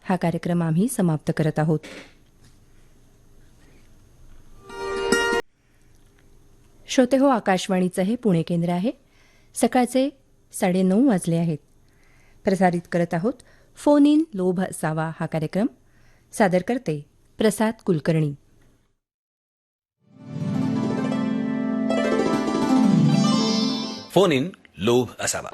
हा कार्यक्रम आम्ही समाप्त करत आहोत. श्रोते हो, आकाशवाणीचं हे पुणे केंद्र आहे. सकाळचे 9:30 वाजले आहेत. प्रसारित करत आहोत फोन इन लोभ असावा हा कार्यक्रम. सादर करते प्रसाद कुलकर्णी. फोन इन लोभ असावा.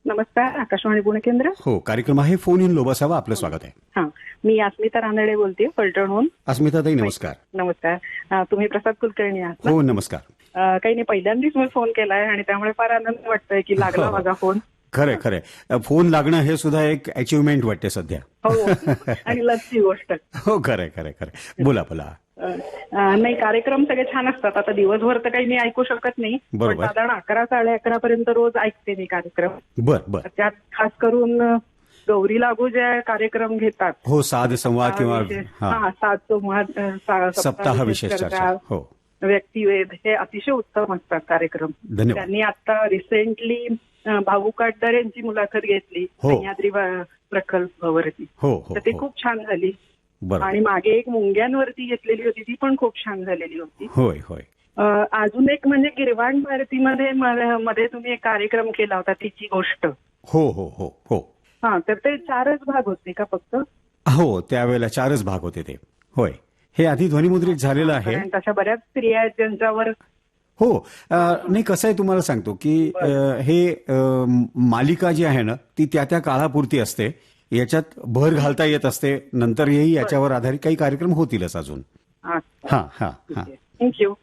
नमस्कार, आकाशवाणी पुणे केंद्र. हो, कार्यक्रम आहे फोन इन लोभ असावा. आपलं स्वागत आहे. हा, मी अस्मिता रानडे बोलते, फलटणहून. अस्मिताताई नमस्कार. नमस्कार. तुम्ही प्रसाद कुलकर्णी आहात ना? हो नमस्कार. काही नाही, पहिल्यांदाच मी फोन केलाय आणि त्यामुळे फार आनंद वाटतोय की लागला माझा फोन. खरंय खरंय. फोन लागणं हे सुद्धा एक अचिव्हमेंट वाटते सध्या. हो, आणि लसची गोष्ट. हो, खरंय खरंय खरंय. बोला बोला. नाही, कार्यक्रम सगळे छान असतात. आता दिवसभर तर काही मी ऐकू शकत नाही, पण बरोबर. साधारण 11-11:30 पर्यंत रोज ऐकते मी कार्यक्रम. बर बर. त्यात खास करून गौरी लागू जे कार्यक्रम घेतात. हो, साध संवाद किंवा सात संवाद, सप्ताह विशेष चर्चा. हो, व्यक्तिवेध हे अतिशय उत्तम असतात कार्यक्रम. धन्यवाद. त्यांनी आता रिसेंटली भाऊ काटकर यांची मुलाखत घेतली सह्याद्री प्रकल्पावरती. हो हो. तर ती खूप छान झाली. बरं. आणि मागे एक मुंग्यांवरती घेतलेली होती, ती पण खूप छान झालेली होती. होय होय. अजून एक म्हणजे गिरवाण भारतीमध्ये तुम्ही एक कार्यक्रम केला होता, तिची गोष्ट. हो हो हो हो. हा, तर ते 4च भाग होते का फक्त? हो, त्यावेळेला 4च भाग होते ते. होय, हे आधी ध्वनिमुद्रित झालेलं आहे. कारण तशा बऱ्याच स्त्रिया आहेत ज्यांच्यावर. हो, नाही कसं आहे तुम्हाला सांगतो की हे मालिका जी आहे ना ती त्या काळापुरती असते. याच्यात भर घालता येत असते. नंतरही याच्यावर आधारित काही कार्यक्रम होतीलच अजून. हा हा हा हा. थँक्यू.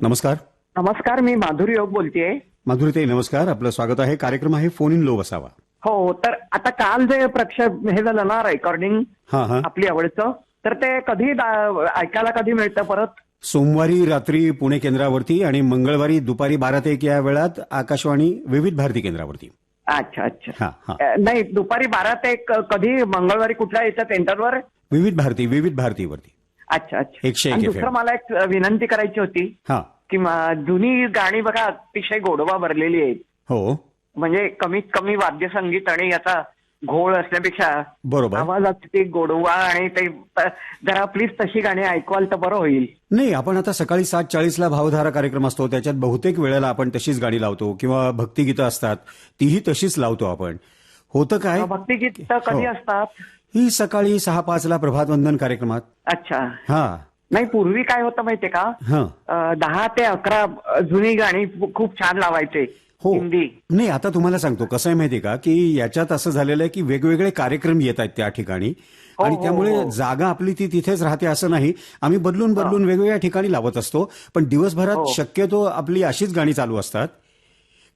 नमस्कार. नमस्कार, मी माधुरी योग बोलतेय. माधुरीताई नमस्कार. आपलं स्वागत आहे. कार्यक्रम आहे फोन इन लोभ असावा. हो, तर आता काल जे प्रक्षेप हे झालं ना, रेकॉर्डिंग हा हा. आपली आवडचं, तर ते कधी ऐकायला कधी मिळतं परत? सोमवारी रात्री पुणे केंद्रावरती आणि मंगळवारी दुपारी 12 ते 1 या वेळात आकाशवाणी विविध भारती केंद्रावरती. अच्छा अच्छा. हा हा. नाही, दुपारी 12 ते 1 कधी मंगळवारी कुठल्या याच्या सेंटरवर? विविध भारतीवरती. अच्छा अच्छा. 101 आणि FM. दुसरं मला एक विनंती करायची होती हा. की जुनी गाणी बघा अतिशय गोडवा भरलेली आहेत. हो, म्हणजे कमीत कमी वाद्यसंगीत आणि याचा घोळ असण्यापेक्षा बरोबर. आवाजात ते गोडवा आणि ते जरा प्लीज तशी गाणी ऐकवाल तर बरं होईल. नाही, आपण आता सकाळी 7:40 भावधारा कार्यक्रम असतो, त्याच्यात बहुतेक वेळेला आपण तशीच गाणी लावतो किंवा भक्तिगीतं असतात तीही तशीच लावतो आपण. होतं काय, भक्तिगीत कधी असतात? ही सकाळी 6-5 प्रभातवंदन कार्यक्रमात. अच्छा. हा. नाही, पूर्वी काय होतं माहितीये का, 10 ते 11 जुनी गाणी खूप छान लावायचे. हो. हिंदी. नाही, आता तुम्हाला सांगतो कसं आहे माहितीये का की याच्यात असं झालेलं आहे की वेगवेगळे कार्यक्रम येत आहेत त्या ठिकाणी आणि त्यामुळे जागा आपली ती तिथेच राहते असं नाही. आम्ही बदलून वेगवेगळ्या ठिकाणी लावत असतो, पण दिवसभरात शक्यतो आपली अशीच गाणी चालू असतात.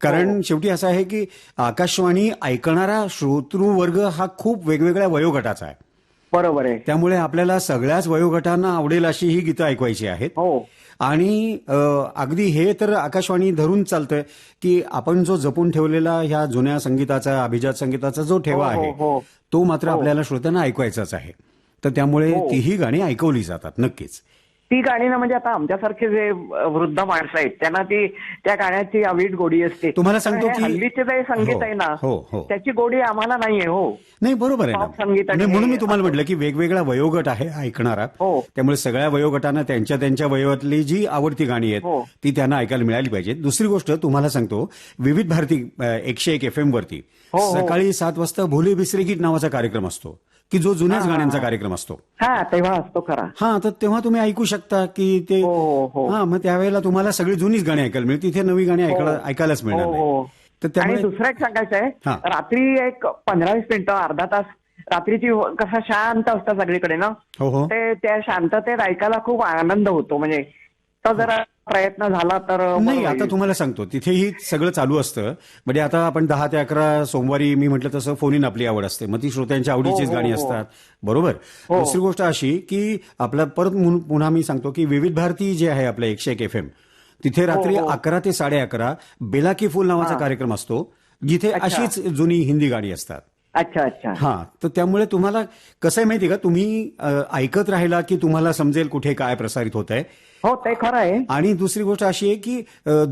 कारण शेवटी असं आहे की आकाशवाणी ऐकणारा श्रोतृवर्ग हा खूप वेगवेगळ्या वयोगटाचा आहे. बरोबर आहे. त्यामुळे आपल्याला सगळ्याच वयोगटांना आवडेल अशी ही गीतं ऐकवायची आहेत. हो. आणि अगदी हे तर आकाशवाणी धरून चालतंय की आपण जो जपून ठेवलेला ह्या जुन्या संगीताचा, अभिजात संगीताचा जो ठेवा आहे तो मात्र आपल्याला श्रोत्यांना ऐकवायचाच आहे. तर त्यामुळे तीही गाणी ऐकवली जातात नक्कीच. ती गाणी ना, म्हणजे आता आमच्यासारखे जे वृद्ध माणसं आहेत त्यांना त्या गाण्याची अवीट गोडी असते. तुम्हाला सांगतो की हल्लीचे जे संगीत आहे ना, त्याची गोडी आम्हाला नाहीये. हो, नाही, बरोबर आहे ना. म्हणून मी तुम्हाला म्हटलं की वेगवेगळा वयोगट आहे ऐकणारा. त्यामुळे सगळ्या वयोगटांना त्यांच्या वयोगटातली जी आवडती गाणी आहेत ती त्यांना ऐकायला मिळाली पाहिजेत. दुसरी गोष्ट तुम्हाला सांगतो, विविध भारती 101 FM वरती सकाळी 7 वाजता भोले बिसरे गीत नावाचा कार्यक्रम असतो की जो जुन्याच गाण्यांचा कार्यक्रम असतो. हा, तेव्हा असतो खरा. हा, तर तेव्हा तुम्ही ऐकू शकता की ते. हा, मग त्यावेळेला तुम्हाला सगळी जुनीच गाणी ऐकायला मिळतील, तिथे नवी गाणी ऐकायलाच मिळणार नाही. तर त्यामुळे दुसरं एक सांगायचं आहे, रात्री एक 15-20 मिनिटं, अर्धा तास रात्रीची कसा शांत असतं सगळीकडे ना, ते त्या शांततेत ऐकायला खूप आनंद होतो. म्हणजे तो जरा प्रयत्न झाला तर. नाही, आता तुम्हाला सांगतो तिथेही सगळं चालू असतं. म्हणजे आता आपण 10 ते 11 सोमवारी मी म्हटलं तसं फोन इन आपली आवड असते, मग ती श्रोत्यांच्या आवडीचीच गाणी असतात. बरोबर. दुसरी गोष्ट अशी की आपला परत पुन्हा मी सांगतो की विविध भारती जे आहे आपल्या 101 FM तिथे रात्री 11 ते 11:30 बेला की फूल नावाचा कार्यक्रम असतो जिथे अशीच जुनी हिंदी गाणी असतात. अच्छा अच्छा. हा, तर त्यामुळे तुम्हाला कसं आहे माहिती का, तुम्ही ऐकत राहिला की तुम्हाला समजेल कुठे काय प्रसारित होत आहे. हो ते खरं आहे. आणि दुसरी गोष्ट अशी आहे की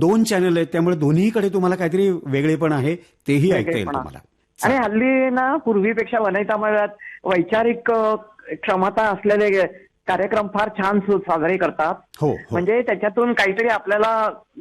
2 चॅनल आहेत, त्यामुळे दोन्हीकडे तुम्हाला काहीतरी वेगळेपण आहे तेही ऐकता येईल तुम्हाला. आणि हल्ली ना पूर्वीपेक्षा वनिता मेळ्यात वैचारिक क्षमता असलेले कार्यक्रम फार छान साजरे करतात. हो, म्हणजे त्याच्यातून काहीतरी आपल्याला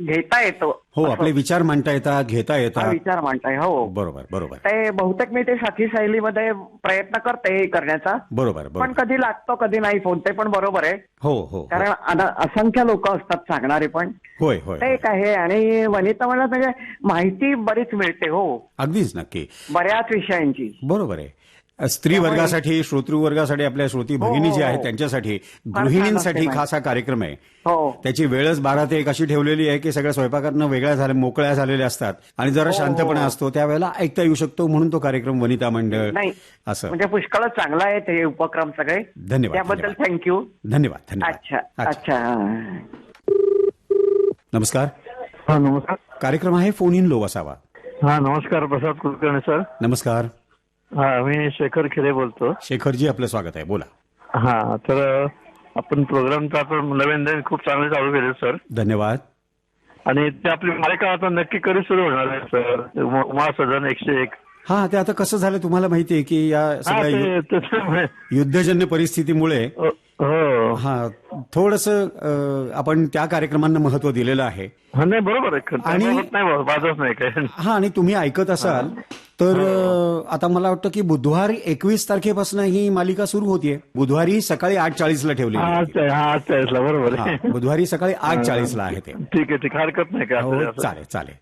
घेता येतं. हो, आपले विचार मांडता येतात, घेता हा येतात. विचार मांडताय. हो बरोबर बरोबर ते बहुतेक मी ते साखी शैलीमध्ये प्रयत्न करते करण्याचा. बरोबर पण बरोबर. कधी लागतो कधी नाही फोन, ते पण बरोबर आहे. हो हो कारण असंख्य लोक असतात सांगणारे पण. होय होय ते एक आहे. आणि वनिता मेळ्यात म्हणजे माहिती बरीच मिळते. हो अगदीच नक्की बऱ्याच विषयांची. बरोबर आहे. स्त्री वर्गासाठी, श्रोतृ वर्गासाठी, आपल्या श्रोती भगिनी हो, जे हो. आहेत त्यांच्यासाठी, फार गृहिणींसाठी छान असते खास हा कार्यक्रम आहे. हो त्याची वेळच 12 ते 1 अशी ठेवलेली आहे की सगळ्या स्वयंपाकातनं मोकळ्या झालेल्या असतात आणि जरा हो, शांतपणा हो. असतो, त्यावेळेला ऐकता येऊ शकतो, म्हणून तो कार्यक्रम वनिता मंडळ नाही असं. म्हणजे पुष्कळच चांगला आहे ते उपक्रम सगळे. धन्यवाद, त्याबद्दल धन्यवाद. थँक्यू. धन्यवाद धन्यवाद. अच्छा अच्छा. नमस्कार. हा नमस्कार. कार्यक्रम आहे फोन इन लो असावा. हा नमस्कार प्रसाद कुलकर्णी सर. नमस्कार. हा मी शेखर खिरे बोलतो. शेखरजी, आपलं स्वागत आहे, बोला. हा तर आपण प्रोग्राम तर आपण नवीन खूप चांगले चालू केले सर. धन्यवाद. आणि ते आपली मालिका आता नक्की कधी सुरू होणार आहे सर? उमा सदन 101. हा, ते आता कसं झालं तुम्हाला माहिती आहे की या हा सगळ्या ते युद्धजन्य परिस्थितीमुळे हो हा थोडंसं आपण त्या कार्यक्रमांना महत्व दिलेलं आहे. हा नाही बरोबर आहे. आणि- नाही बाजूच नाही काय. हा, आणि तुम्ही ऐकत असाल तर आता मला वाटतं की बुधवारी 21 तारखेपासून ही मालिका सुरू होतीये. बुधवारी सकाळी 8:40ला ठेवली. हा आज त्याला बरोबर आहे. बुधवारी सकाळी 8:40ला आहे ते. ठीक आहे ठीक आहे, हरकत नाही काय. हो, चालेल चालेल.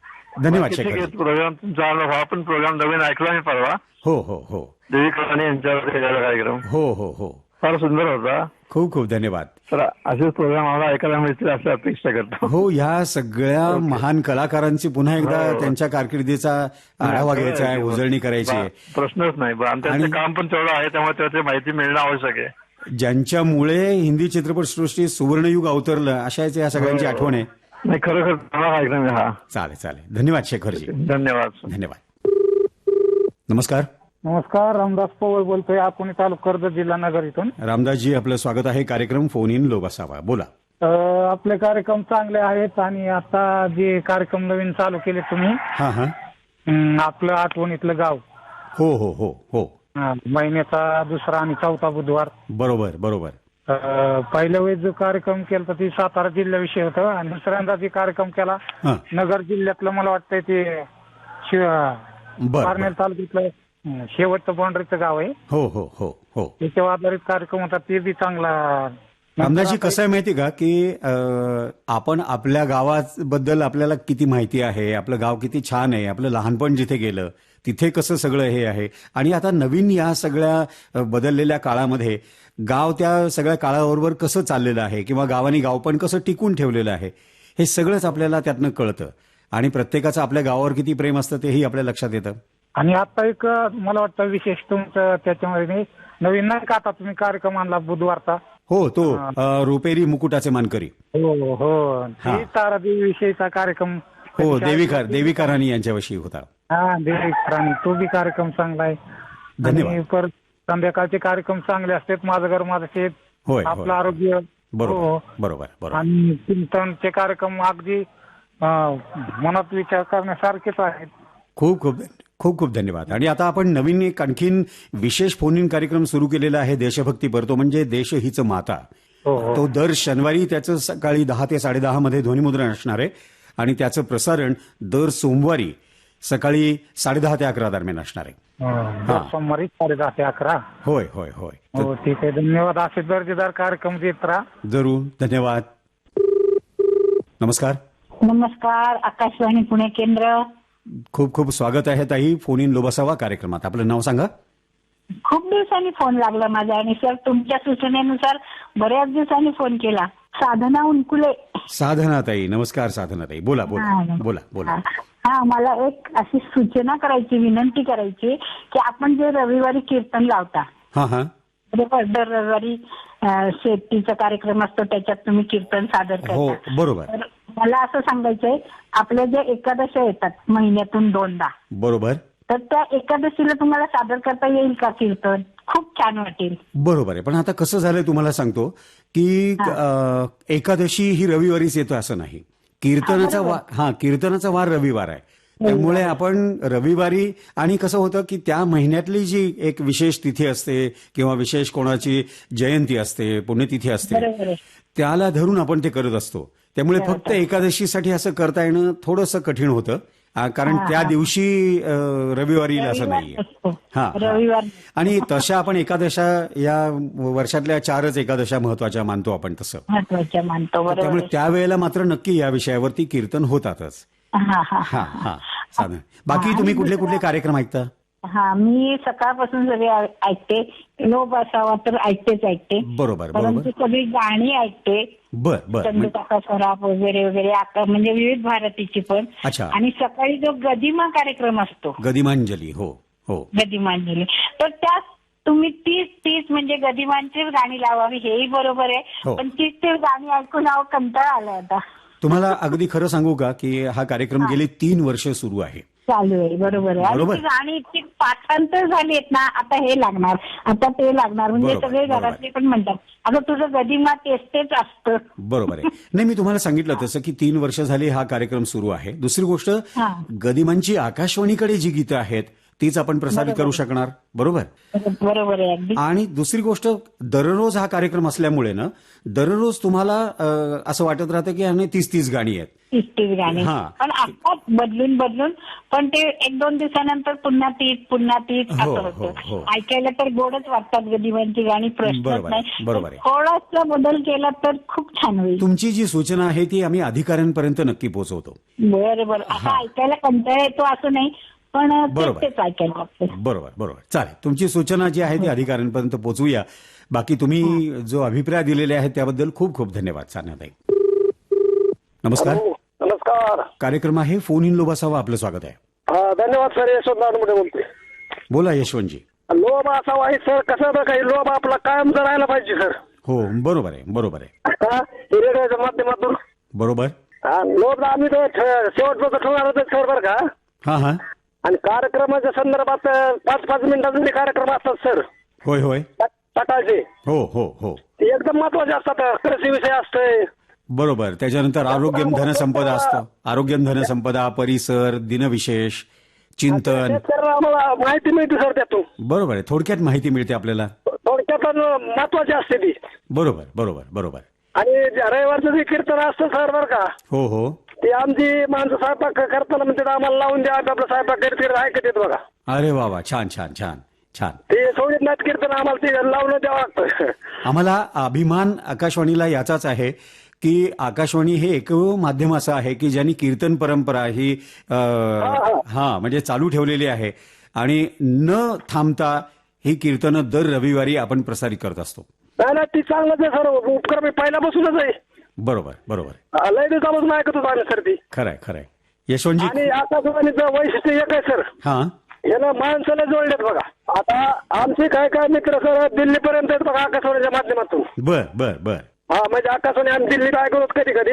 धन्यवाद ठीक आहे. शेखर. प्रोग्राम तुमचा आपण प्रोग्राम नवीन ऐकला मी परवा. हो हो हो देवी कलानी यांच्यावर केलेला कार्यक्रम हो हो हो. फार सुंदर होता. खूप खूप धन्यवाद. तर असेच प्रोग्राम आम्हाला ऐकायला मिळतील असं अपेक्षा करतो. हो, ह्या सगळ्या महान कलाकारांची पुन्हा एकदा त्यांच्या कारकिर्दीचा आढावा घ्यायचा आहे, उजळणी करायची आहे. प्रश्नच नाही. आणि त्यांचं काम पण तेवढं आहे, त्यामुळे त्याची माहिती मिळणं आवश्यक आहे. ज्यांच्यामुळे हिंदी चित्रपटसृष्टीत सुवर्णयुग अवतरलं, अशाच या सगळ्यांची आठवण आहे. नाही खरोखर चांगला कार्यक्रम आहे हा. चालेल चालेल. धन्यवाद शेखरजी. धन्यवाद. धन्यवाद. नमस्कार. नमस्कार, रामदास पवार बोलतोय, आपण तालुका कर्जत, जिल्हा नगर इथून. रामदासजी, आपलं स्वागत आहे. कार्यक्रम फोन इन लो असावा, बोला. आपले कार्यक्रम चांगले आहेत आणि आता जे कार्यक्रम नवीन चालू केले तुम्ही, हा हा. आपलं आठवणीतलं गाव. हो हो हो हो. महिन्याचा 2रा आणि 4था बुधवार. बरोबर बरोबर. पहिल्या वेळेस जो कार्यक्रम केला ते सातारा जिल्ह्याविषयी होतं आणि दुसऱ्यांदा जे कार्यक्रम केला हा. नगर जिल्ह्यातलं, मला वाटतंय ते बर. पारनेर तालुक्यातलं शेवटचं बाउंड्रीचं गाव आहे. हो हो हो हो. त्याच्यावर आधारित कार्यक्रम होता, ते बी चांगला. रामदासजी, कसं आहे माहिती का की आपण आपल्या गावाबद्दल आपल्याला किती माहिती आहे, आपलं गाव किती छान आहे, आपलं लहानपण जिथे गेलं तिथे कसं सगळं हे आहे, आणि आता नवीन या सगळ्या बदललेल्या काळामध्ये गाव त्या सगळ्या काळाबरोबर कसं चाललेलं आहे, किंवा गावाने गावपण कसं टिकून ठेवलेलं आहे, हे सगळंच आपल्याला त्यातनं कळतं. आणि प्रत्येकाचं आपल्या गावावर किती प्रेम असतं तेही आपल्या लक्षात येतं. आणि आता एक मला वाटतं विशेष तुमचं त्याच्यामध्ये नवीन नाही का, आता तुम्ही कार्यक्रम आणला बुधवारचा. हो, तो रुपेरी मुकुटाचे मानकरी. हो हो. हा. तारादेवी विषयीचा कार्यक्रम. हो, देविका राणी यांच्याविषयी होता. हा, देविका राणी, तो बी कार्यक्रम चांगला आहे. धन्यवाद. आणि परत संध्याकाळचे कार्यक्रम चांगले असतात. माझं घर माझं शेत, होय, आपलं आरोग्य. बरोबर हो. बरोबर बरोबर. आणि चिंतनचे कार्यक्रम अगदी मनात विचार करण्यासारखेच आहेत. खूप खूप खूप खूप धन्यवाद. आणि आता आपण नवीन एक आणखीन विशेष फोन इन कार्यक्रम सुरू केलेला आहे, देशभक्तीपर. तो म्हणजे देश हीच माता. हो हो. तो दर शनिवारी त्याचं सकाळी 10 ते 10:30 मध्ये ध्वनिमुद्रण असणार आहे, आणि त्याचं प्रसारण दर सोमवारी सकाळी 10:30 ते 11 दरम्यान असणार आहे. दर सोमवारी 10:30 ते 11. होय होय होय. हो, ठीक आहे. धन्यवाद. असे दर्जेदार कार्यक्रम देत राहा. जरूर. धन्यवाद. नमस्कार. नमस्कार, आकाशवाणी पुणे केंद्र. खूप खूप स्वागत आहे ताई फोन इन लो बसावा कार्यक्रमात. आपलं नाव सांगा. खूप दिवसांनी फोन लागला माझा, आणि सर तुमच्या सूचनेनुसार बऱ्याच दिवसांनी फोन केला. साधना उनकुले. साधना ताई, नमस्कार साधना ताई, बोला बोला बोला बोला. हा, मला एक अशी सूचना करायची, विनंती करायची की आपण जे रविवारी कीर्तन लावता, हा हा, दर रविवारी शेतीचा कार्यक्रम असतो, त्याच्यात तुम्ही कीर्तन सादर हो करता. बरोबर. तर मला असं सांगायचंय, आपल्या ज्या एकादशा येतात महिन्यातून 2दा, बरोबर. तर त्या एकादशीला तुम्हाला सादर करता येईल का कीर्तन? खूप छान वाटेल. बरोबर आहे. पण आता कसं झालंय तुम्हाला सांगतो की एकादशी ही रविवारीच येतो असं नाही. कीर्तनाचा वार रविवार आहे. त्यामुळे आपण रविवारी, आणि कसं होतं की त्या महिन्यातली जी एक विशेष तिथी असते किंवा विशेष कोणाची जयंती असते, पुण्यतिथी असते, त्याला धरून आपण ते करत असतो. त्यामुळे फक्त एकादशीसाठी असं करता येणं थोडंसं कठीण होतं, कारण त्या दिवशी रविवारी असं नाहीये. रविवार. आणि तशा आपण एकादशा या वर्षातल्या 4च एकादशा महत्वाच्या मानतो आपण, तसं महत्वाच्या मानतो. बरोबर. त्यामुळे त्यावेळेला मात्र नक्की या विषयावरती कीर्तन होतातच. साधन. बाकी तुम्ही कुठले कुठले कार्यक्रम ऐकता? मी सकाळपासून सगळे ऐकते. लोभ असावा तर ऐकते. बरोबर. परंतु सगळी गाणी ऐकते. बर. चंद्रकाका सराफ वगैरे वगैरे, म्हणजे विविध भारतीची पण. अच्छा. आणि सकाळी जो गदिमा कार्यक्रम असतो, गदिमांजली. हो. गदिमांजली, तर त्यात तुम्ही 30 म्हणजे गदिमांचीच गाणी लावावी, हेही बरोबर आहे. पण 30 गाणी ऐकून कंटाळा आलाय आता. तुम्हाला अगदी खरं सांगू का की हा कार्यक्रम गेली 3 वर्ष सुरू आहे, चालू आहे. बरोबर आहे. आणि ती गाणी इतकी पाठांतर झाली आहेत ना, आता हे लागणार, आता ते लागणार, म्हणजे सगळे घरातले पण म्हणतात अगं तुझं गदिमा तेच असतं. बरोबर आहे. नाही, मी तुम्हाला सांगितलं तसं की 3 वर्ष झाली हा कार्यक्रम सुरू आहे. दुसरी गोष्ट, गदिमांची आकाशवाणीकडे जी गीतं आहेत तीच आपण प्रसारित करू शकणार. बरोबर आहे. आणि दुसरी गोष्ट, दररोज हा कार्यक्रम असल्यामुळे ना, दररोज तुम्हाला असं वाटत राहतं की याने 30 गाणी आहेत. 30 गाणी. पण आता बदलून पण ते 1-2 दिवसानंतर पुन्हा तीच असं होतं. ऐकायला तर गोडच वाटतात गदिमांची गाणी, प्रश्नच नाही. बरोबर आहे. थोडासा बदल केला तर खूप छान होईल. तुमची जी सूचना आहे ती आम्ही अधिकाऱ्यांपर्यंत नक्की पोहोचवतो. बरोबर. आता ऐकायला कंटाळा येतो असं नाही, पण तेच ऐकायला लागतं. बरोबर. चालेल, तुमची सूचना जी आहे ती अधिकाऱ्यांपर्यंत पोहोचूया. बाकी तुम्ही जो अभिप्राय दिलेले आहेत त्याबद्दल खूप खूप धन्यवाद साधनाताई. नमस्कार. कार्यक्रम आहे फोन इन लोभ असावा, आपलं स्वागत आहे. धन्यवाद सर. यशवंत बोलतोय. बोला यशवंतजी. लोभ असावा आहे सर, कसं काही लोभ आपला कायम राहायला पाहिजे सर. हो, बरोबर आहे. रेडिओच्या माध्यमातून बरोबर. लोभ आम्ही शेवटचं ठेवणार होतो सर, बरं का. हा. आणि कार्यक्रमाच्या संदर्भात 5-5 मिनिटांचे कार्यक्रम असतात सर. होय. सकाळचे. हो. ते एकदम महत्वाचे असतात. कृषी विषय असतोय. बरोबर. त्याच्यानंतर आरोग्यम धनसंपदा असतं. आरोग्यम धनसंपदा, परिसर, दिनविशेष, चिंतन. आम्हाला माहिती मिळते सर त्यातून. बरोबर आहे. थोडक्यात माहिती मिळते आपल्याला. थोडक्यात महत्वाची असते ती. बरोबर. आणि रविवारचं जे कीर्तन असतं सर, बरं का. हो. ते आमची माणसं स्वयंपाक करताना म्हणतात आम्हाला लावून द्या, आपलं स्वयंपाक करत ऐकत येत बघा. अरे वा, छान. ते सोडित नाहीत कीर्तन, आम्हाला ते लावून द्यावं लागतं. आम्हाला अभिमान आकाशवाणीला याचाच आहे की आकाशवाणी हे एकमेव माध्यम असं आहे की ज्यांनी कीर्तन परंपरा ही म्हणजे चालू ठेवलेली आहे, आणि न थांबता ही कीर्तनं दर रविवारी आपण प्रसारित करत असतो. नाही, ती चांगलंच आहे सर. उपक्रम पहिल्यापासूनच आहे. बरोबर. लय दिवसापासून ऐकत होतो आम्ही सर ती. खरंय यशवंतजी. आणि आकाशवाणीचं वैशिष्ट्य एक आहे सर, याला माणसाला जोडलेत बघा. आता आमचे काय मित्र सर दिल्लीपर्यंत आहेत बघा आकाशवाणीच्या माध्यमातून. बर. म्हणजे आकाशवाणी आम्ही दिल्लीत ऐकत होत कधी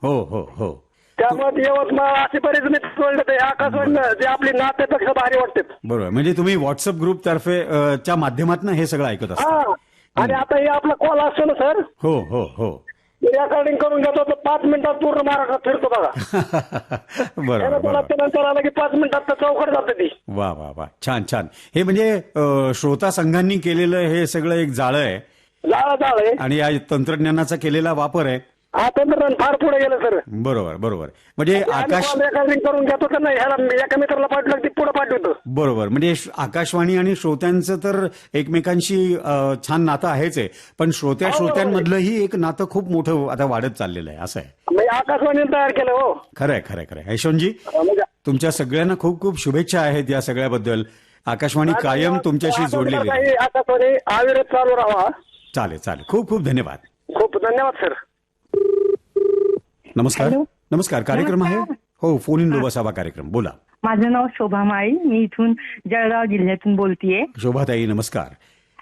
हो. त्यामुळे यवतमाळ असे बरेच मित्र जोडले ते आकाशवाणी, जे आपली नात्यापेक्षा भारी वाटते. बरोबर. म्हणजे तुम्ही व्हॉट्सअप ग्रुप तर्फे च्या माध्यमातून हे सगळं ऐकत असता. आणि आता हे आपला कॉल असतो ना सर. हो. रेकॉर्डिंग करून घेतो तर 5 मिनिटात पूर्ण महाराष्ट्रात फिरतो बघा. बरोबर. नंतर आला की 5 मिनिटात चौकड जाते ती. वा. छान. हे म्हणजे श्रोता संघांनी केलेलं हे सगळं एक जाळं आहे. जाळ आहे. आणि या तंत्रज्ञानाचा केलेला वापर आहे. तंत्रज्ञान फार पुढे गेलं सर. बरोबर. म्हणजे रेकॉर्डिंग करून घेतो तर नाही, ह्याला एका मित्राला पाठवलं ती पुढे पाठवतो. बरोबर. म्हणजे आकाशवाणी आणि श्रोत्यांचं तर एकमेकांशी छान नातं आहेच आहे, पण श्रोत्यांमधलंही एक नातं खूप मोठं आता वाढत चाललेलं आहे, असं आहे. म्हणजे आकाशवाणीने तयार केलं. हो, खरंय. यशवंतजी, तुमच्या सगळ्यांना खूप खूप शुभेच्छा आहेत या सगळ्याबद्दल. आकाशवाणी कायम तुमच्याशी जोडलेली आहे. आकाशवाणी अविरत चालू राहा. चालेल. खूप खूप धन्यवाद. खूप धन्यवाद सर. नमस्कार. कार्यक्रम आहे हो, फोन इन लोभ असावा कार्यक्रम. बोला. माझं नाव शोभा माळी, मी इथून जळगाव जिल्ह्यातून बोलतीये. शोभाताई नमस्कार.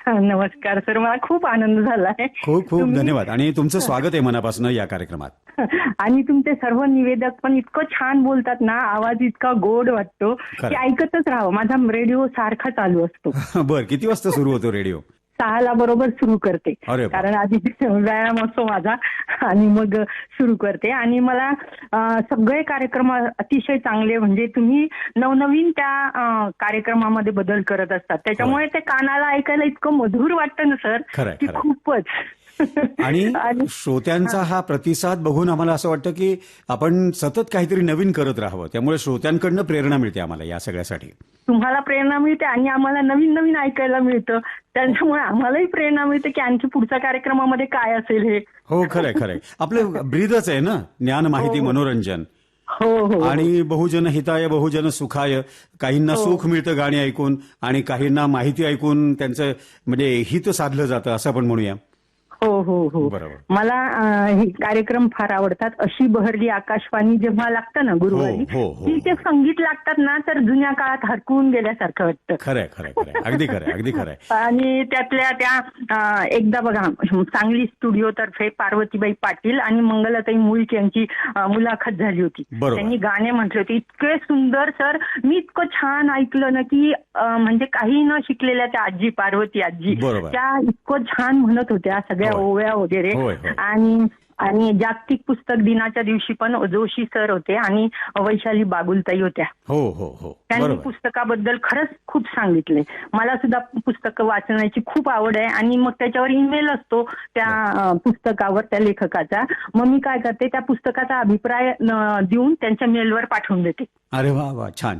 नमस्कार सर, मला खूप आनंद झाला आहे. खूप खूप धन्यवाद आणि तुमचं स्वागत आहे मनापासून या कार्यक्रमात. आणि तुमचे सर्व निवेदक पण इतकं छान बोलतात ना, आवाज इतका गोड वाटतो की ऐकतच राहावं. माझा रेडिओ सारखा चालू असतो. बर, किती वाजता सुरू होतो रेडिओ? 6ला बरोबर सुरू करते, कारण आधी व्यायाम असतो माझा आणि मग सुरू करते. आणि मला सगळे कार्यक्रम अतिशय चांगले, म्हणजे तुम्ही नवनवीन त्या कार्यक्रमामध्ये बदल करत असतात, त्याच्यामुळे ते कानाला ऐकायला इतकं मधुर वाटतं ना सर, की खूपच. आणि श्रोत्यांचा हा प्रतिसाद बघून आम्हाला असं वाटतं की आपण सतत काहीतरी नवीन करत राहावं. त्यामुळे श्रोत्यांकडनं प्रेरणा मिळते आम्हाला या सगळ्यासाठी. तुम्हाला प्रेरणा मिळते आणि आम्हाला नवीन नवीन ऐकायला मिळतं, त्याच्यामुळे आम्हालाही प्रेरणा मिळते की आणखी पुढच्या कार्यक्रमामध्ये काय असेल हे. हो, खरंय खरंय. आपलं ब्रीदच आहे ना, ज्ञान, माहिती, मनोरंजन. हो. आणि बहुजन हिताय बहुजन सुखाय. काहींना सुख मिळतं गाणी ऐकून आणि काहींना माहिती ऐकून त्यांचं म्हणजे हित साधलं जातं, असं आपण म्हणूया. हो. मला हे कार्यक्रम फार आवडतात. अशी बहरली आकाशवाणी जेव्हा लागतं ना गुरुवारी, ती ते संगीत लागतात ना, तर जुन्या काळात हरकून गेल्यासारखं वाटतं. खरंय. अगदी खरंय. आणि त्यातल्या त्या एकदा बघा, सांगली स्टुडिओ तर्फे पार्वतीबाई पाटील आणि मंगलाताई मुळीक यांची मुलाखत झाली होती. त्यांनी गाणे म्हटले होते, इतके सुंदर सर. मी इतकं छान ऐकलं ना की म्हणजे काही न शिकलेल्या त्या आजी, पार्वती आजी, त्या इतकं छान म्हणत होत्या सगळ्या ओव्या वगैरे. आणि जागतिक पुस्तक दिनाच्या दिवशी पण जोशी सर होते आणि वैशाली बागुलताई होत्या. त्यांनी पुस्तकाबद्दल खरंच खूप सांगितले. मला सुद्धा पुस्तकं वाचण्याची खूप आवड आहे आणि मग त्याच्यावर ईमेल असतो त्या पुस्तकावर त्या लेखकाचा. मग मी काय करते, त्या पुस्तकाचा अभिप्राय देऊन त्यांच्या मेलवर पाठवून देते. अरे वा, छान.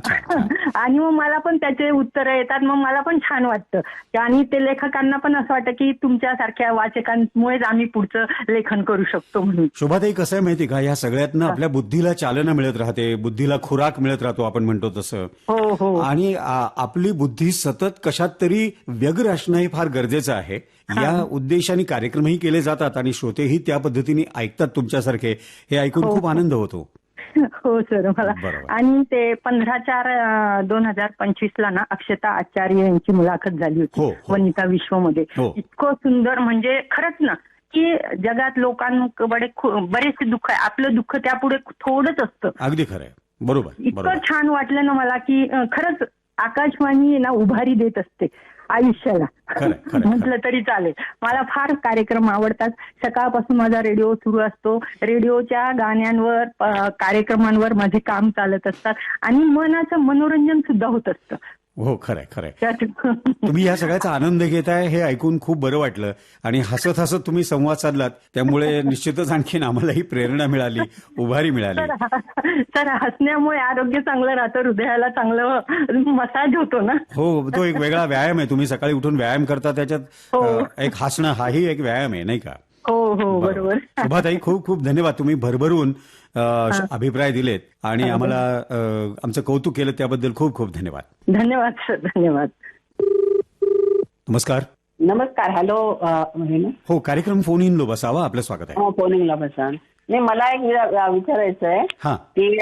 आणि मग मला पण त्याचे उत्तरं येतात, मग मला पण छान वाटतं आणि ते लेखकांना पण असं वाटतं की तुमच्यासारख्या वाचकांमुळेच आम्ही पुढचं लेखन करू शकतो म्हणून. शोभाताई, कसं आहे माहिती का, या सगळ्यातनं आपल्या बुद्धीला चालना मिळत राहते, बुद्धीला खुराक मिळत राहतो, आपण म्हणतो तसं. हो. आणि आपली बुद्धी सतत कशात तरी व्यग्र असणं हे फार गरजेचं आहे. या उद्देशाने कार्यक्रमही केले जातात आणि श्रोतेही त्या पद्धतीने ऐकतात तुमच्यासारखे. हे ऐकून खूप आनंद होतो. हो सर, मला. आणि ते 15/4/2025 ना अक्षता आचार्य यांची मुलाखत झाली होती वनिता विश्वमध्ये. इतकं सुंदर, म्हणजे खरंच ना की जगात लोकांकडे बरेचसे दुःख आहे, आपलं दुःख त्यापुढे थोडंच असतं. अगदी खरंय, बरोबर. इतकं छान वाटलं ना मला की खरंच आकाशवाणी ना उभारी देत असते आयुष्याला, म्हटलं तरी चालेल. मला फार कार्यक्रम आवडतात. सकाळपासून माझा रेडिओ सुरू असतो. रेडिओच्या गाण्यांवर, कार्यक्रमांवर माझे काम चालत असतात आणि मनाचं मनोरंजन सुद्धा होत असतं. हो, खरंय. तुम्ही या सगळ्याचा आनंद घेताय हे ऐकून खूप बरं वाटलं. आणि हसत तुम्ही संवाद साधलात, त्यामुळे निश्चितच आणखीन आम्हालाही प्रेरणा मिळाली, उभारी मिळाली. सर, हसण्यामुळे आरोग्य चांगलं राहतं, हृदयाला चांगलं मसाज होतो ना. हो, तो एक वेगळा व्यायाम आहे. तुम्ही सकाळी उठून व्यायाम करता, त्याच्यात एक हसणं हाही एक व्यायाम आहे, नाही का? हो, बरोबर. शोभाताई, खूप खूप धन्यवाद. तुम्ही भरभरून अभिप्राय दिलेत आणि आम्हाला आमचं कौतुक केलं, त्याबद्दल खूप खूप धन्यवाद. धन्यवाद सर, धन्यवाद. नमस्कार. हॅलो. हो, कार्यक्रम फोन इन लो बसावा, आपलं स्वागत आहे. फोन इन लो बसा. नाही, मला एक विचारायचं आहे की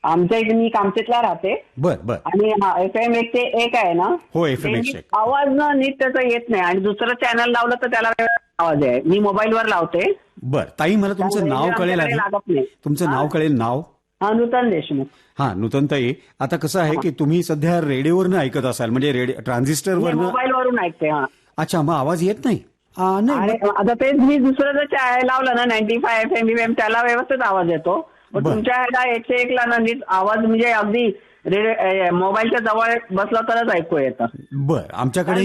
आमच्या इथे, मी कामचेतला राहते. बर. आणि FM 101 आहे ना. हो, FM 101. आवाज ना नीट त्याचा येत नाही आणि दुसरं चॅनल लावलं तर त्याला आवाज आहे. मी मोबाईलवर लावते. बर. ताई, मला तुमचं नाव कळेल? तुमचं नाव कळेल? नाव? नूतन देशमुख. नूतनताई, आता कसं आहे की तुम्ही सध्या रेडिओवरनं ऐकत असाल, म्हणजे ट्रान्झिस्टरवरनं? मोबाईलवरून ऐकते. अच्छा, मग आवाज येत नाही? आता तेच मी दुसरं जर लावलं ना 95 FM त्याला व्यवस्थित आवाज येतो. तुमच्या 101 ना नीट आवाज, म्हणजे अगदी मोबाईलच्या जवळ बसला तरच ऐकू येतं. बर. आमच्याकडे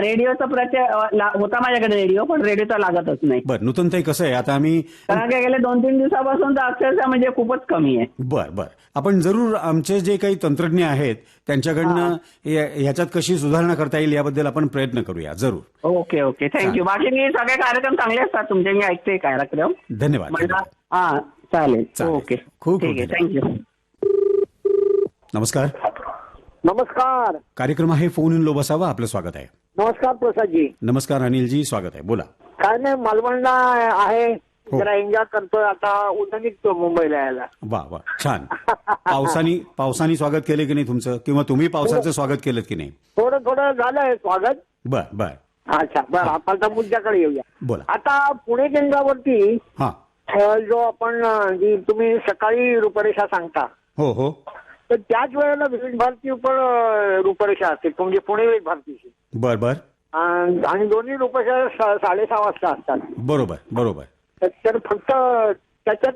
रेडिओचा प्रचार होता माझ्याकडे रेडिओ, पण रेडिओचा लागतच नाही. बर. नूतनताई, कसं आहे, आता आम्ही गेले 2-3 दिवसापासून तर अक्षरशः म्हणजे खूपच कमी आहे. बर. आपण जरूर आमचे जे काही तंत्रज्ञ आहेत त्यांच्याकडनं ह्याच्यात कशी सुधारणा करता येईल याबद्दल आपण प्रयत्न करूया, जरूर. Okay, thank you. बाकी मी सगळे कार्यक्रम चांगले असतात तुमचे, मी ऐकते कार्यक्रम. धन्यवाद. चालेल. ओके, खूप ठीक आहे, थँक्यू. नमस्कार. कार्यक्रम आहे फोन इन लो बसावा, आपलं स्वागत आहे. नमस्कार प्रसादजी. नमस्कार अनिलजी, स्वागत आहे, बोला. काय नाही, मालवणला आहे, जरा एन्जॉय करतोय. आता उद्या निघतो मुंबईला यायला. वा, छान. पावसानी स्वागत केले की नाही तुमचं, किंवा तुम्ही पावसाचं स्वागत केलं की नाही? थोडं झालंय स्वागत. बर. अच्छा, बरं. आता मुद्द्याकडे येऊया. बोला. आता पुणे केंद्रावरती जो आपण जी तुम्ही सकाळी रूपरेषा सांगता हो हो तर त्याच वेळेला विविध भारती पण रूपरेषा असते म्हणजे पुणे विविध भारतीची. बर बर आणि दोन्ही रूपरेषा 6:30 वाजता असतात. बरोबर बरोबर. तर फक्त त्याच्यात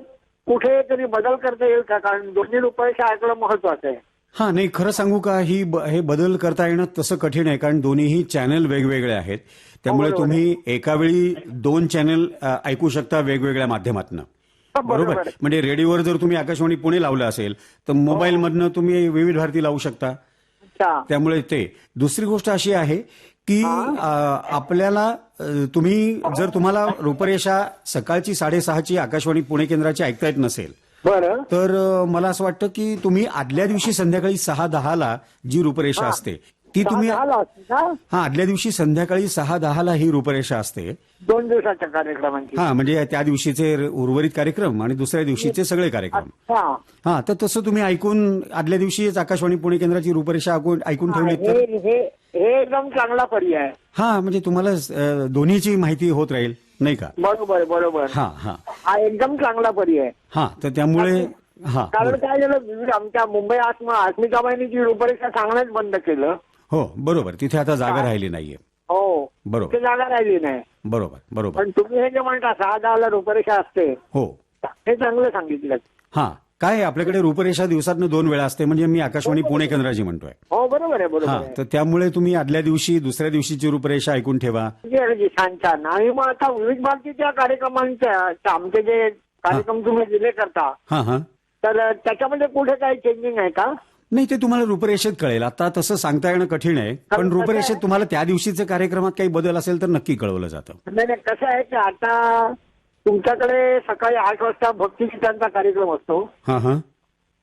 कुठे तरी बदल करता येईल का? कारण दोन्ही रूपरेषा ऐकणं महत्वाचं आहे. हा नाही खरं सांगू का हे बदल करता येणं तसं कठीण आहे कारण दोन्हीही चॅनल वेगवेगळे आहेत त्यामुळे तुम्ही एका वेळी 2 चॅनल ऐकू शकता वेगवेगळ्या माध्यमातून. बरोबर. म्हणजे रेडिओवर जर तुम्ही आकाशवाणी पुणे लावलं असेल तर मोबाईलमधनं तुम्ही विविध भारती लावू शकता. त्यामुळे ते दुसरी गोष्ट अशी आहे की आपल्याला तुम्हाला रूपरेषा सकाळची 6:30ची आकाशवाणी पुणे केंद्राची ऐकता येत नसेल तर मला असं वाटतं की तुम्ही आदल्या दिवशी संध्याकाळी 6:10ला जी रूपरेषा असते ती तुम्ही आदल्या दिवशी संध्याकाळी 6:10ला ही रूपरेषा असते 2 दिवसाच्या कार्यक्रमांची. म्हणजे त्या दिवशीचे उर्वरित कार्यक्रम आणि दुसऱ्या दिवशीचे सगळे कार्यक्रम. तर तसं तुम्ही ऐकून आदल्या दिवशीच आकाशवाणी पुणे केंद्राची रूपरेषा ऐकून ठेवली तर हे एकदम चांगला पर्याय. म्हणजे तुम्हाला दोन्हीची माहिती होत राहील नाही का? बरोबर बरोबर. हा एकदम चांगला पर्याय. तर त्यामुळे कारण काय झालं आमच्या मुंबई अस्मिताबाईंची रूपरेषा सांगणंच बंद केलं. हो बरोबर. तिथे आता जागा राहिली नाहीये. हो बरोबर. जागा राहिली नाही. बरोबर बरोबर. पण तुम्ही हे जे म्हणता 6:10ला रूपरेषा असते हो हे चांगलं सांगितलं. काय आपल्याकडे रूपरेषा दिवसातनं 2 वेळा असते म्हणजे मी आकाशवाणी पुणे केंद्राची म्हणतोय. हो बरोबर आहे बरोबर. तर त्यामुळे तुम्ही आदल्या दिवशी दुसऱ्या दिवशीची रूपरेषा ऐकून ठेवा. छान छान. आणि मग आता विविध भारतीच्या कार्यक्रमांच्या आमचे जे कार्यक्रम तुम्ही दिले करता तर त्याच्यामध्ये कुठे काही चेंजिंग आहे का? नाही ते तुम्हाला रूपरेषेत कळेल. आता तसं सांगता येणं कठीण आहे पण रूपरेषेत तुम्हाला त्या दिवशीच्या कार्यक्रमात काही बदल असेल तर नक्की कळवलं जातं. नाही कसं आहे की आता तुमच्याकडे सकाळी 8 वाजता भक्तिगीतांचा कार्यक्रम असतो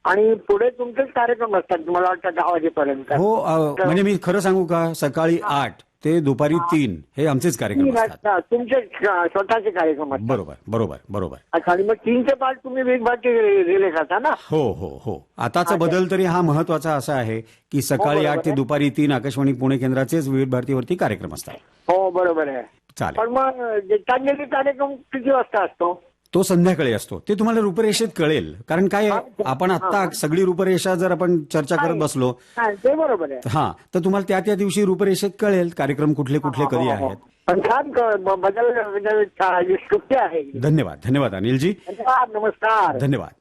आणि पुढे तुमचेच कार्यक्रम असतात मला वाटतं 10 वाजेपर्यंत. हो म्हणजे मी खरं सांगू का सकाळी 8 ते दुपारी 3 हे आमचेच कार्यक्रम असतात. तुमचे स्वतःचे कार्यक्रम असतात. बरोबर बरोबर बरोबर. अच्छा. आणि मग 3चे पाठ तुम्ही विविध भारती रिले करता ना? हो हो हो. आताचा बदल तरी हा महत्वाचा असा आहे की सकाळी 8 ते दुपारी 3 आकाशवाणी पुणे केंद्राचेच विविध भारतीवरती कार्यक्रम असतात. हो बरोबर आहे. चालेल. पण मग गीतांजली कार्यक्रम किती वाजता असतो? तो संध्याकाळी असतो. ते तुम्हाला रूपरेषेत कळेल कारण काय आपण आता सगळी रूपरेषा जर आपण चर्चा करत बसलो ते बरोबर आहे. तर तुम्हाला त्या दिवशी रूपरेषेत कळेल कार्यक्रम कुठले कुठले कधी आहेत. पण छान बदल स्तुती आहे. धन्यवाद धन्यवाद अनिलजी. नमस्कार. धन्यवाद.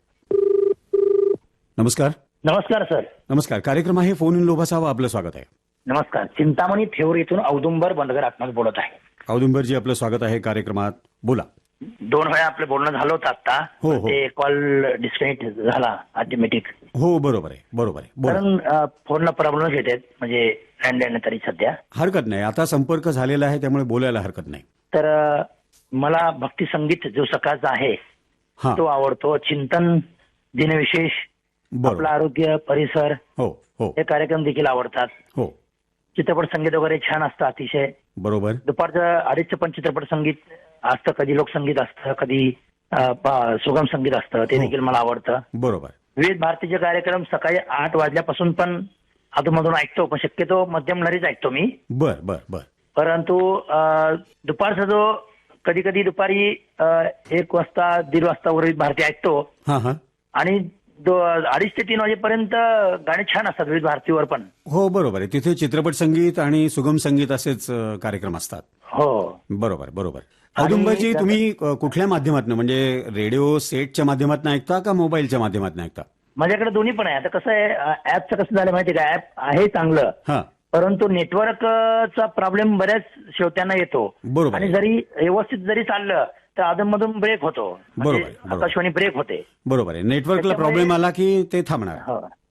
नमस्कार. नमस्कार सर. नमस्कार. कार्यक्रम आहे फोन इन लोभ असावा. आपलं स्वागत आहे. नमस्कार. चिंतामणी थेऊर इथून औदुंबर बंडगर आत्माच बोलत आहे. औदुंबरजी आपलं स्वागत आहे कार्यक्रमात. बोला. 2 वेळा आपलं बोलणं झालं होतं आता. हो ते कॉल डिस्कनेक्ट झाला ऑटोमॅटिक. हो बरोबर आहे बरोबर आहे. कारण फोनला प्रॉब्लेम येतात म्हणजे लँडलाईन तरी सध्या. हरकत नाही. आता संपर्क झालेला आहे त्यामुळे बोलायला हरकत नाही. तर मला भक्ती संगीत जो सकाळचा आहे तो आवडतो. चिंतन दिनविशेष आपलं आरोग्य परिसर हे कार्यक्रम देखील आवडतात. हो. चित्रपट संगीत वगैरे छान असतं अतिशय. बरोबर. दुपारचं 2:30चं पण चित्रपट संगीत असतं. कधी लोकसंगीत असतं कधी सुगम संगीत असतं. ते देखील मला आवडतं. बरोबर. विविध भारतीचे कार्यक्रम सकाळी 8 वाजल्यापासून पण अधूनमधून ऐकतो पण शक्यतो मध्यम लहरीच ऐकतो मी. बर बर बर. परंतु दुपारचा जो कधी कधी दुपारी 1 वाजता 1:30 वाजता विविध भारती ऐकतो. आणि 2:30 ते 3 वाजेपर्यंत गाणी छान असतात विविध भारतीवर पण. हो बरोबर आहे. तिथे चित्रपट संगीत आणि सुगम संगीत असेच कार्यक्रम असतात. हो बरोबर बरोबर. औदुंबरजी तुम्ही कुठल्या माध्यमातून म्हणजे रेडिओ सेटच्या माध्यमातून ऐकता का मोबाईलच्या माध्यमातून ऐकता? माझ्याकडे दोन्ही पण आहे. आता कसं आहे ऍपचं कसं झालं माहिती का? ऍप आहे चांगलं परंतु नेटवर्कचा प्रॉब्लेम बऱ्याच श्रोत्यांना येतो. बरोबर. आणि जरी व्यवस्थित जरी चाललं तर अधूनमधून ब्रेक होतो. बरोबर. आकाशवाणी ब्रेक होते. बरोबर आहे. नेटवर्कला प्रॉब्लेम आला की ते थांबणार.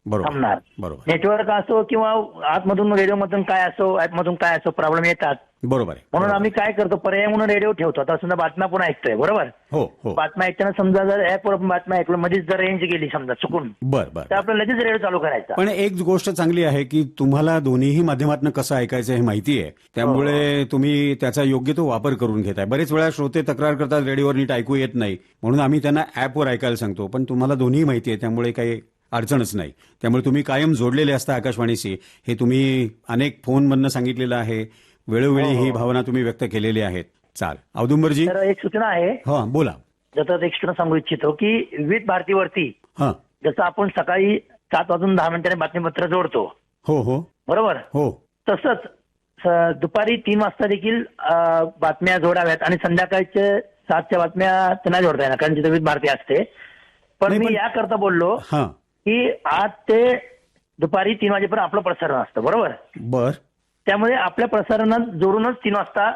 थांबणार. बरोबर. नेटवर्क असो किंवा आतमधून रेडिओमधून काय असो ऍपमधून काय असो प्रॉब्लेम येतात. बरोबर आहे. म्हणून आम्ही काय करतो पर्याय म्हणून रेडिओ ठेवतो. आता समजा बातम्या पण ऐकतोय बरोबर. हो हो. बातम्या ऐकताना समजा जर ऍपवर बातम्या ऐकलं मध्येच जर रेंज गेली समजा चुकून तर आपलं लगेच रेडिओ चालू करायचा. पण एक गोष्ट चांगली आहे की तुम्हाला दोन्हीही माध्यमातून कसं ऐकायचं हे माहिती आहे त्यामुळे तुम्ही त्याचा योग्य तो वापर करून घेताय. बरेच वेळा श्रोते तक्रार करतात रेडिओवर नीट ऐकू येत नाही म्हणून आम्ही त्यांना ऍपवर ऐकायला सांगतो. पण तुम्हाला दोन्ही माहिती आहे त्यामुळे काही अडचणच नाही. त्यामुळे तुम्ही कायम जोडलेले असता आकाशवाणीशी. हे तुम्ही अनेक फोनमधनं सांगितलेलं आहे. वेळोवेळी ही भावना तुम्ही व्यक्त केलेली आहेत. चाल औदुंबरजी एक सूचना आहे. बोला. जसं एक्स्ट्रा सांगू इच्छितो की विविध भारतीवरती हा जसं आपण सकाळी 7:10 बातमीपत्र जोडतो. हो हो बरोबर. हो तसंच दुपारी 3 वाजता देखील बातम्या जोडाव्यात आणि संध्याकाळच्या 7च्या बातम्या त्यांना जोडता येणार कारण तिथे विविध भारती असते. पण मी याकरता बोललो की 8 ते दुपारी 3 वाजेपर्यंत आपलं प्रसारण असतं. बरोबर. बर. त्यामुळे आपल्या प्रसारणात जोडूनच 3 वाजता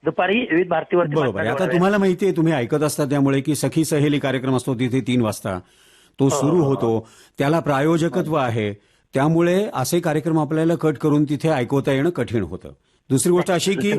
दुपारी विविध भारतीवरती. बरोबर. आता तुम्हाला माहितीये, तुम्ही ऐकत असता त्यामुळे, की सखी सहेली कार्यक्रम असतो तिथे 3 वाजता तो सुरू होतो. त्याला प्रायोजकत्व आहे. त्यामुळे असे कार्यक्रम आपल्याला कट करून तिथे ऐकवता येणं कठीण होतं. दुसरी गोष्ट अशी की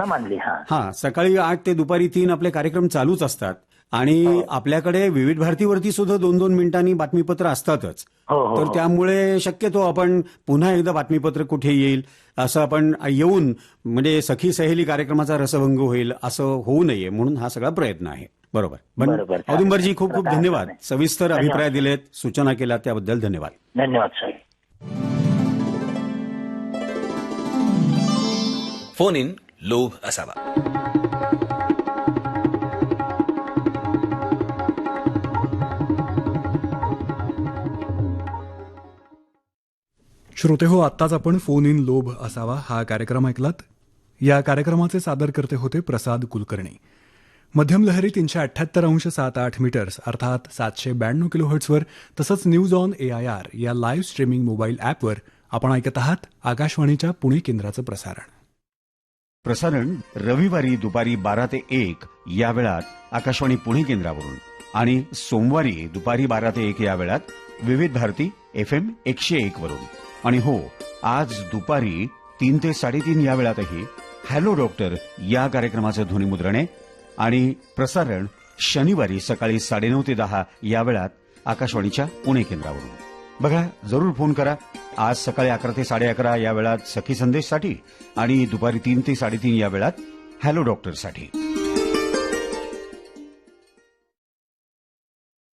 सकाळी 8 ते दुपारी 3 आपले कार्यक्रम चालूच असतात आणि आपल्याकडे विविध भारतीवरती सुद्धा 2-2 मिनिटांनी बातमीपत्र असतातच. तर त्यामुळे शक्यतो आपण पुन्हा एकदा बातमीपत्र कुठे येईल असं आपण येऊन म्हणजे सखी सहेली कार्यक्रमाचा रसभंग होईल असं होऊ नये म्हणून हा सगळा प्रयत्न आहे. बरोबर. औदुंबरजी खूप खूप धन्यवाद. सविस्तर अभिप्राय दिलेत, सूचना केल्या त्याबद्दल धन्यवाद. धन्यवाद साहेब. फोन इन लोभ असावा. श्रोते हो, आत्ताच आपण फोन इन लोभ असावा हा कार्यक्रम ऐकलात. या कार्यक्रमाचे सादरकर्ते होते प्रसाद कुलकर्णी. मध्यम लहरी 378.78 मीटर्स अर्थात 792 किलोहर्ट्झवर तसंच न्यूज ऑन AIR या लाईव्ह स्ट्रीमिंग मोबाईल ॲपवर आपण ऐकत आहात आकाशवाणीच्या पुणे केंद्राचं प्रसारण रविवारी दुपारी 12 ते 1 या वेळात आकाशवाणी पुणे केंद्रावरून आणि सोमवारी दुपारी 12 ते 1 या वेळात विविध भारती FM 101 वरून. आणि हो, आज दुपारी 3 ते 3:30 या वेळातही हॅलो डॉक्टर या कार्यक्रमाचं ध्वनिमुद्रण आहे आणि प्रसारण शनिवारी सकाळी 9:30 ते 10 या वेळात आकाशवाणीच्या पुणे केंद्रावरून. बघा, जरूर फोन करा. आज सकाळी 11 ते 11:30 या वेळात सखी संदेशसाठी आणि दुपारी 3 ते 3:30 या वेळात हॅलो डॉक्टरसाठी.